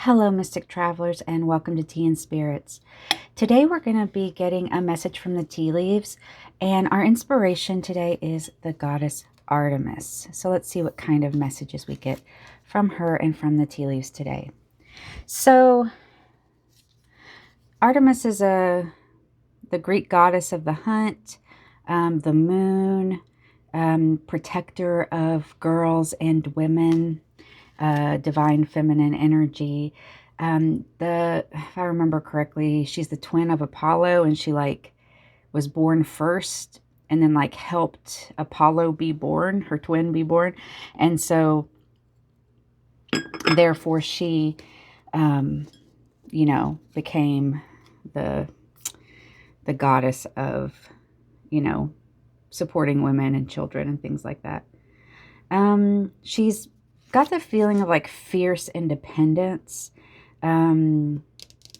Hello, Mystic Travelers, and welcome to Tea and Spirits. Today we're going to be getting a message from the tea leaves, and our inspiration today is the goddess Artemis. So let's see what kind of messages we get from her and from the tea leaves today. So Artemis is the Greek goddess of the hunt, the moon, protector of girls and women, divine feminine energy. If I remember correctly, she's the twin of Apollo, and she was born first and then helped Apollo be born, her twin be born. And so therefore she, became the goddess of, supporting women and children and things like that. She's got the feeling of fierce independence,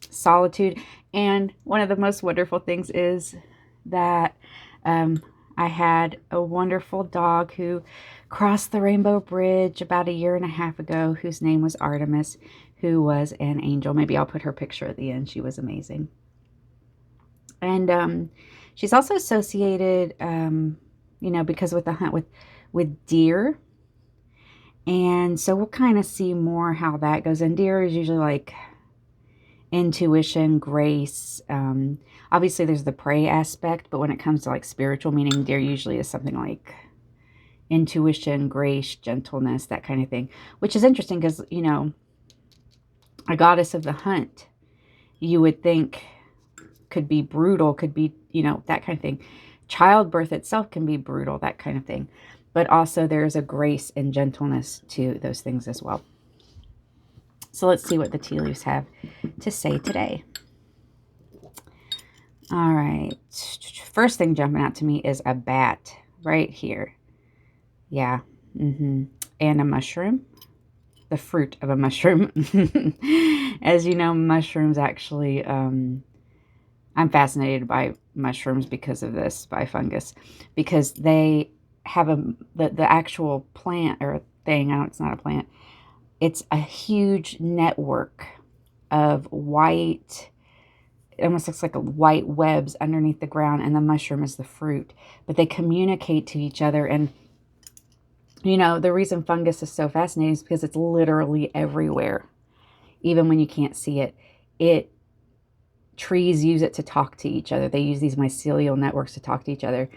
solitude. And one of the most wonderful things is that I had a wonderful dog who crossed the Rainbow Bridge about 1.5 years ago, whose name was Artemis, who was an angel. Maybe I'll put her picture at the end. She was amazing. And she's also associated, because with the hunt with deer. And so we'll kind of see more how that goes. And deer is usually intuition, grace. Obviously there's the prey aspect, but when it comes to spiritual meaning, deer usually is something like intuition, grace, gentleness, that kind of thing. Which is interesting because, a goddess of the hunt, you would think could be brutal, could be, that kind of thing. Childbirth itself can be brutal, that kind of thing. But also there's a grace and gentleness to those things as well. So let's see what the tea leaves have to say today. All right. First thing jumping out to me is a bat right here. Yeah. And a mushroom. The fruit of a mushroom. As you know, mushrooms actually, I'm fascinated by mushrooms because of this, by fungus, because they have the actual plant or thing. I know it's not a plant. It's a huge network of white, it almost looks like a white webs underneath the ground, and the mushroom is the fruit. But they communicate to each other. And, the reason fungus is so fascinating is because it's literally everywhere. Even when you can't see it, trees use it to talk to each other. They use these mycelial networks to talk to each other.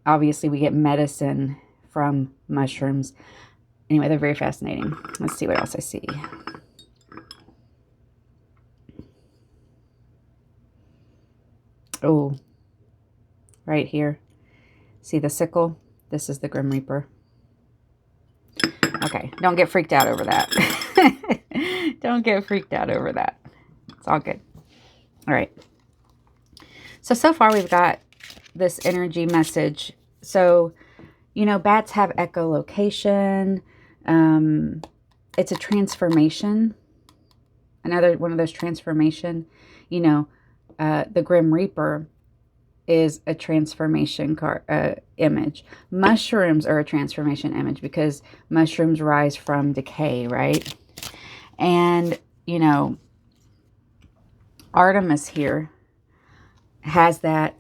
Obviously we get medicine from mushrooms. Anyway, they're very fascinating. Let's see what else I see. Oh, right here. See the sickle? This is the Grim Reaper. Okay, don't get freaked out over that. Don't get freaked out over that. It's all good. All right. So far we've got this energy message. So, bats have echolocation. It's a transformation. Another one of those transformation. The Grim Reaper is a transformation image. Mushrooms are a transformation image because mushrooms rise from decay, right? And, Artemis here has that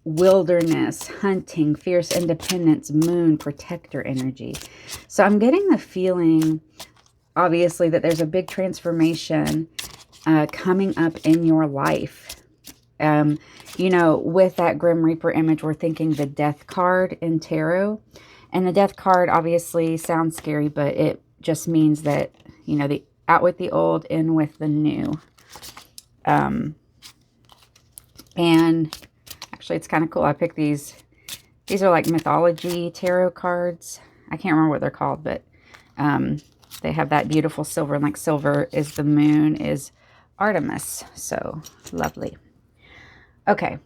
wilderness, hunting, fierce independence, moon, protector energy. So I'm getting the feeling, obviously, that there's a big transformation coming up in your life. With that Grim Reaper image, we're thinking the Death card in tarot. And the Death card obviously sounds scary, but it just means that, the out with the old, in with the new. And actually it's kind of cool. I picked these. These are mythology tarot cards. I can't remember what they're called, but they have that beautiful silver. And silver is the moon, is Artemis. So lovely. Okay.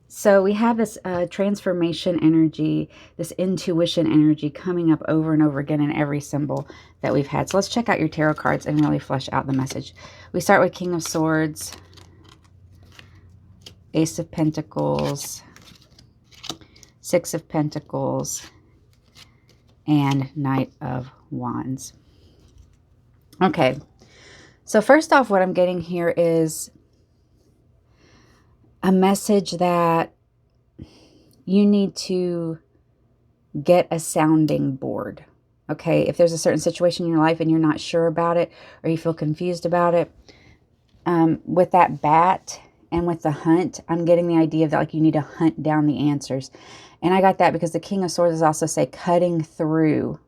So we have this transformation energy, this intuition energy coming up over and over again in every symbol that we've had. So let's check out your tarot cards and really flesh out the message. We start with King of Swords, Ace of Pentacles, Six of Pentacles, and Knight of Wands. Okay. So first off, what I'm getting here is a message that you need to get a sounding board. Okay. If there's a certain situation in your life and you're not sure about it, or you feel confused about it, with that bat and with the hunt, I'm getting the idea that like you need to hunt down the answers. And I got that because the King of Swords is also say cutting through,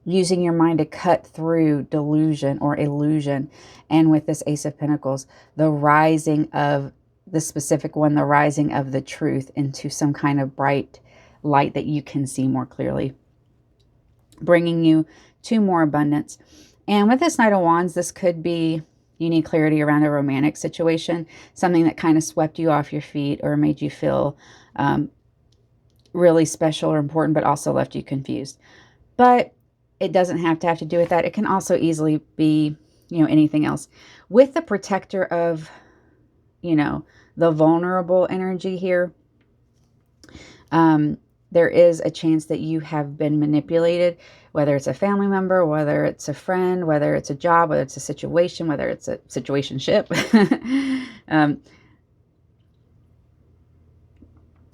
using your mind to cut through delusion or illusion. And with this Ace of Pentacles, the rising of the specific one, the rising of the truth into some kind of bright light that you can see more clearly, bringing you to more abundance. And with this Knight of Wands, this could be you need clarity around a romantic situation, something that kind of swept you off your feet or made you feel really special or important, but also left you confused. But it doesn't have to do with that. It can also easily be, anything else. With the protector of, the vulnerable energy here, there is a chance that you have been manipulated, whether it's a family member, whether it's a friend, whether it's a job, whether it's a situation, whether it's a situationship.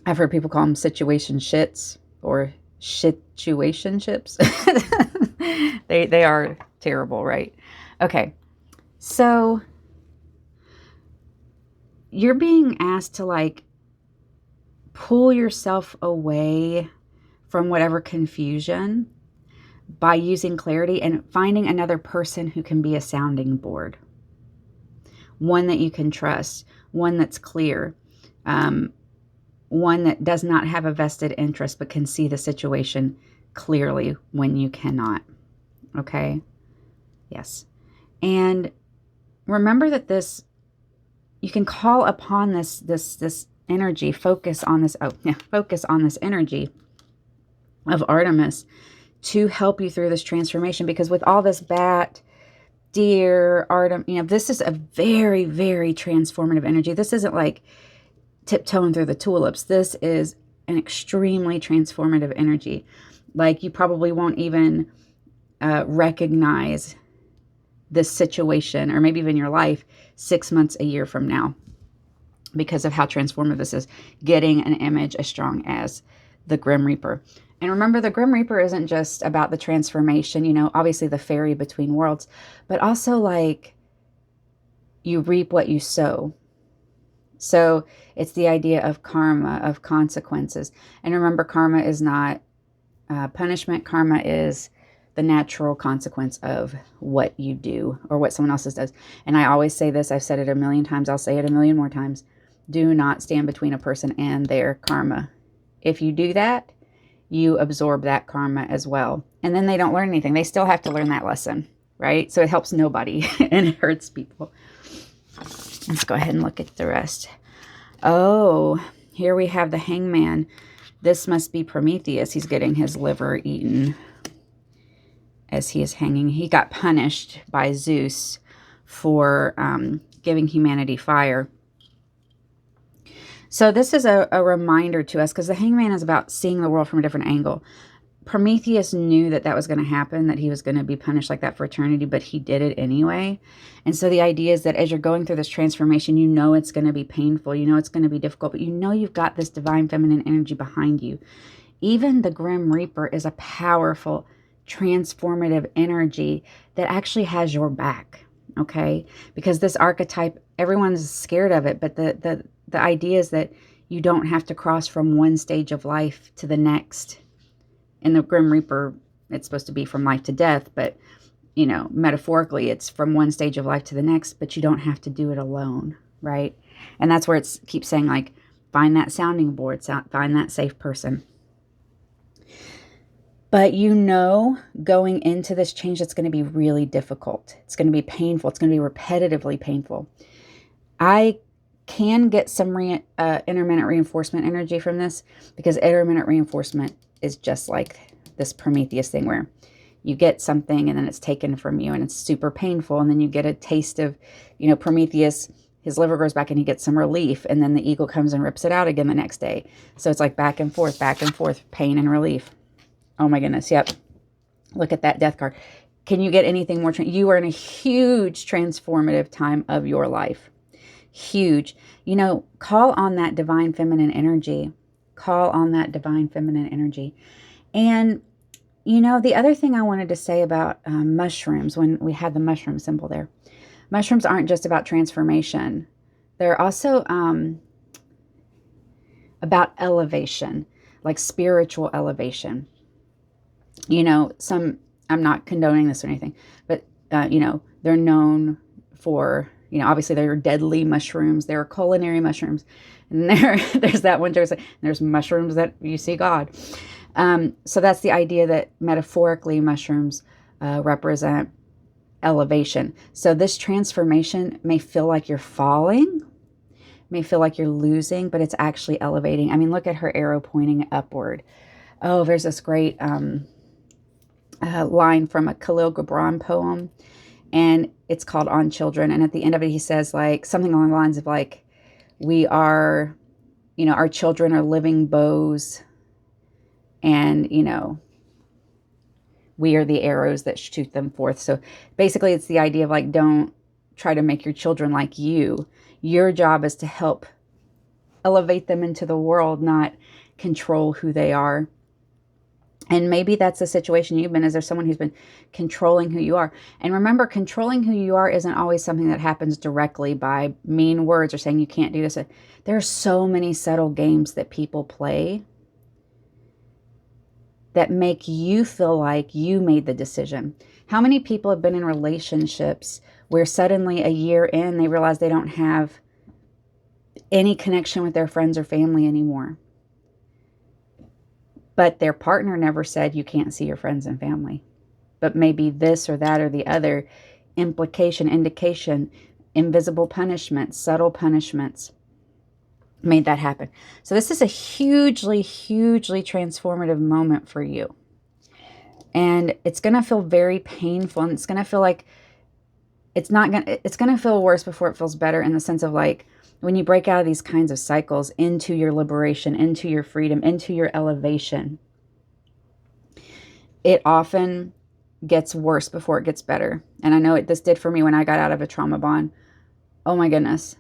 I've heard people call them situation shits or situationships. They are terrible, right? Okay. So you're being asked to like pull yourself away from whatever confusion by using clarity and finding another person who can be a sounding board. One that you can trust, one that's clear, one that does not have a vested interest but can see the situation clearly when you cannot. Okay? Yes. And remember that you can call upon this energy, focus on this energy of Artemis to help you through this transformation, because with all this bat, deer, Artemis, this is a very, very transformative energy. This isn't like tiptoeing through the tulips. This is an extremely transformative energy. Like you probably won't even recognize this situation or maybe even your life 6 months, a year from now, because of how transformative this is, getting an image as strong as the Grim Reaper. And remember, the Grim Reaper isn't just about the transformation, obviously the fairy between worlds, but also like you reap what you sow. So it's the idea of karma, of consequences. And remember, karma is not punishment. Karma is the natural consequence of what you do or what someone else does. And I always say this, I've said it a million times, I'll say it a million more times. Do not stand between a person and their karma. If you do that, you absorb that karma as well. And then they don't learn anything. They still have to learn that lesson, right? So it helps nobody and it hurts people. Let's go ahead and look at the rest. Oh, here we have the Hangman. This must be Prometheus. He's getting his liver eaten as he is hanging. He got punished by Zeus for giving humanity fire. So this is a reminder to us, because the Hangman is about seeing the world from a different angle. Prometheus knew that was going to happen, that he was going to be punished like that for eternity, but he did it anyway. And so the idea is that as you're going through this transformation, it's going to be painful, it's going to be difficult, but you've got this divine feminine energy behind you. Even the Grim Reaper is a powerful, transformative energy that actually has your back, okay? Because this archetype, everyone's scared of it, but the idea is that you don't have to cross from one stage of life to the next. In the Grim Reaper, it's supposed to be from life to death, but, metaphorically, it's from one stage of life to the next, but you don't have to do it alone, right? And that's where it keeps saying, like, find that sounding board, find that safe person. But going into this change, it's going to be really difficult. It's going to be painful. It's going to be repetitively painful. I can get some intermittent reinforcement energy from this, because intermittent reinforcement is just like this Prometheus thing where you get something and then it's taken from you and it's super painful, and then you get a taste of, Prometheus, his liver grows back and he gets some relief, and then the eagle comes and rips it out again the next day. So it's like back and forth, pain and relief. Oh my goodness, yep. Look at that death card. Can you get anything more? You are in a huge transformative time of your life. Huge. You know, call on that divine feminine energy. Call on that divine feminine energy. And, you know, the other thing I wanted to say about mushrooms, when we had the mushroom symbol there, mushrooms aren't just about transformation. They're also about elevation, like spiritual elevation. You know, I'm not condoning this or anything, but, you know, they're known for, you know, obviously there are deadly mushrooms, there are culinary mushrooms, and there's that one joke, there's mushrooms that you see God. So that's the idea that metaphorically mushrooms represent elevation. So this transformation may feel like you're falling, may feel like you're losing, but it's actually elevating. I mean, look at her arrow pointing upward. Oh, there's this great line from a Khalil Gibran poem, and it's called On Children. And at the end of it, he says like something along the lines of like, we are, you know, our children are living bows, and, you know, we are the arrows that shoot them forth. So basically it's the idea of like, don't try to make your children like you. Your job is to help elevate them into the world, not control who they are. And maybe that's the situation you've been. Is there someone who's been controlling who you are? And remember, controlling who you are isn't always something that happens directly by mean words or saying you can't do this. There are so many subtle games that people play that make you feel like you made the decision. How many people have been in relationships where suddenly a year in, they realize they don't have any connection with their friends or family anymore? But their partner never said you can't see your friends and family. But maybe this or that or the other implication, indication, invisible punishments, subtle punishments made that happen. So this is a hugely, hugely transformative moment for you. And it's going to feel very painful, and it's going to feel like it's going to feel worse before it feels better, in the sense of like, when you break out of these kinds of cycles into your liberation, into your freedom, into your elevation, it often gets worse before it gets better. And I know this did for me when I got out of a trauma bond. Oh my goodness.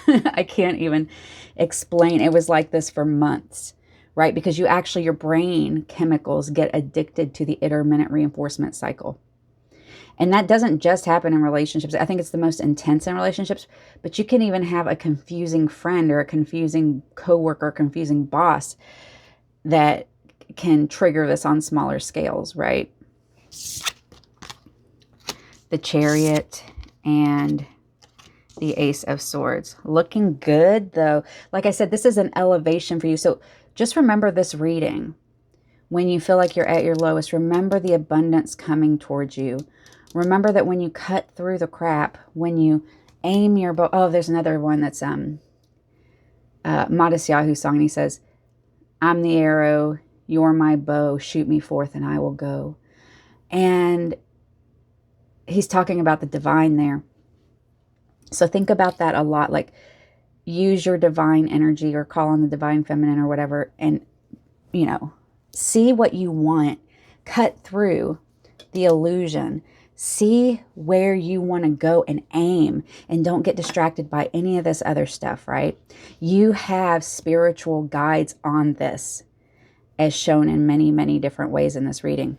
I can't even explain. It was like this for months, right? Because your brain chemicals get addicted to the intermittent reinforcement cycle. And that doesn't just happen in relationships. I think it's the most intense in relationships, but you can even have a confusing friend or a confusing coworker, confusing boss that can trigger this on smaller scales, right? The Chariot and the Ace of Swords. Looking good, though. Like I said, this is an elevation for you. So just remember this reading. When you feel like you're at your lowest, remember the abundance coming towards you. Remember that when you cut through the crap, when you aim your bow. Oh, there's another one that's Modest Yahoo's song. And he says, I'm the arrow, you're my bow, shoot me forth and I will go. And he's talking about the divine there. So think about that a lot. Like, use your divine energy, or call on the divine feminine or whatever. And, you know, see what you want. Cut through the illusion. See where you want to go and aim, and don't get distracted by any of this other stuff, right? You have spiritual guides on this, as shown in many, many different ways in this reading.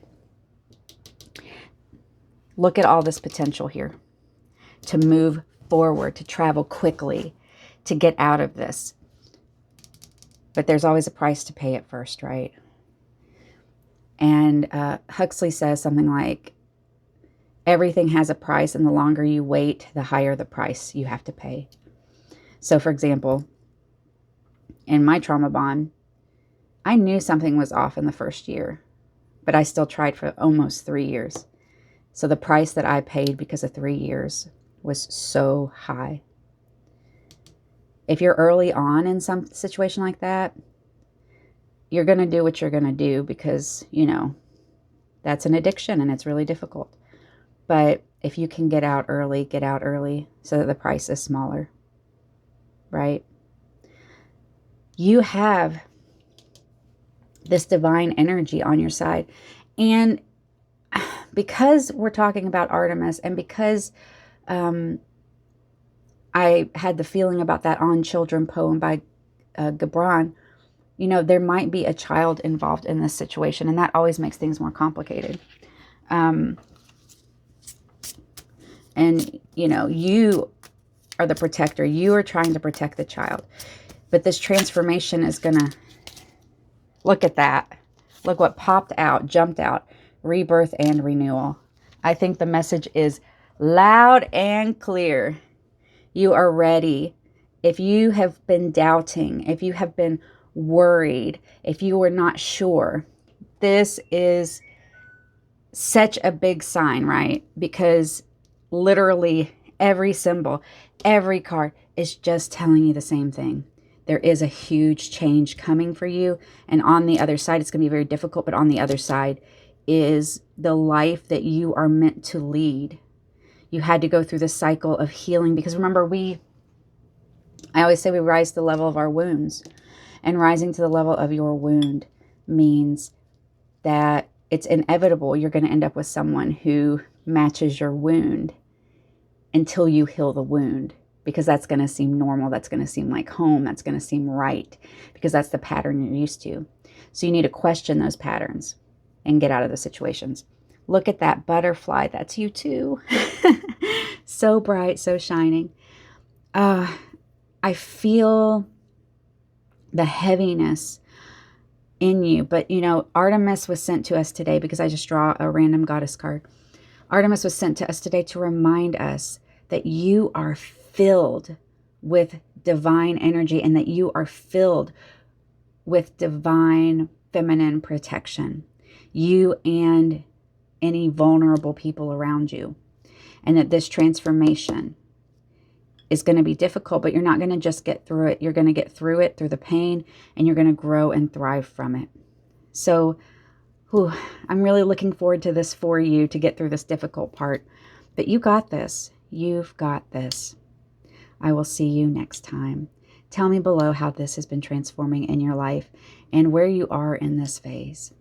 Look at all this potential here to move forward, to travel quickly, to get out of this. But there's always a price to pay at first, right? And Huxley says something like, everything has a price, and the longer you wait, the higher the price you have to pay. So, for example, in my trauma bond, I knew something was off in the first year, but I still tried for almost 3 years. So the price that I paid because of 3 years was so high. If you're early on in some situation like that, you're going to do what you're going to do because, you know, that's an addiction and it's really difficult. But if you can get out early so that the price is smaller, right? You have this divine energy on your side. And because we're talking about Artemis, and because I had the feeling about that On Children poem by Gibran, you know, there might be a child involved in this situation, and that always makes things more complicated. And, you know, you are the protector. You are trying to protect the child. But this transformation is going to, look at that. Look what popped out, jumped out. Rebirth and renewal. I think the message is loud and clear. You are ready. If you have been doubting, if you have been worried, if you were not sure, this is such a big sign, right? Because literally every symbol, every card is just telling you the same thing. There is a huge change coming for you. And on the other side, it's going to be very difficult, but on the other side is the life that you are meant to lead. You had to go through the cycle of healing, because remember, I always say we rise to the level of our wounds. And rising to the level of your wound means that it's inevitable you're going to end up with someone who matches your wound until you heal the wound, because that's going to seem normal. That's going to seem like home. That's going to seem right, because that's the pattern you're used to. So you need to question those patterns and get out of the situations. Look at that butterfly. That's you too. So bright, so shining. I feel the heaviness in you. But, you know, Artemis was sent to us today, because I just draw a random goddess card. Artemis was sent to us today to remind us that you are filled with divine energy, and that you are filled with divine feminine protection. You and any vulnerable people around you. And that this transformation is going to be difficult, but you're not going to just get through it. You're going to get through it, through the pain, and you're going to grow and thrive from it. So I'm really looking forward to this for you, to get through this difficult part. But you got this. You've got this. I will see you next time. Tell me below how this has been transforming in your life and where you are in this phase.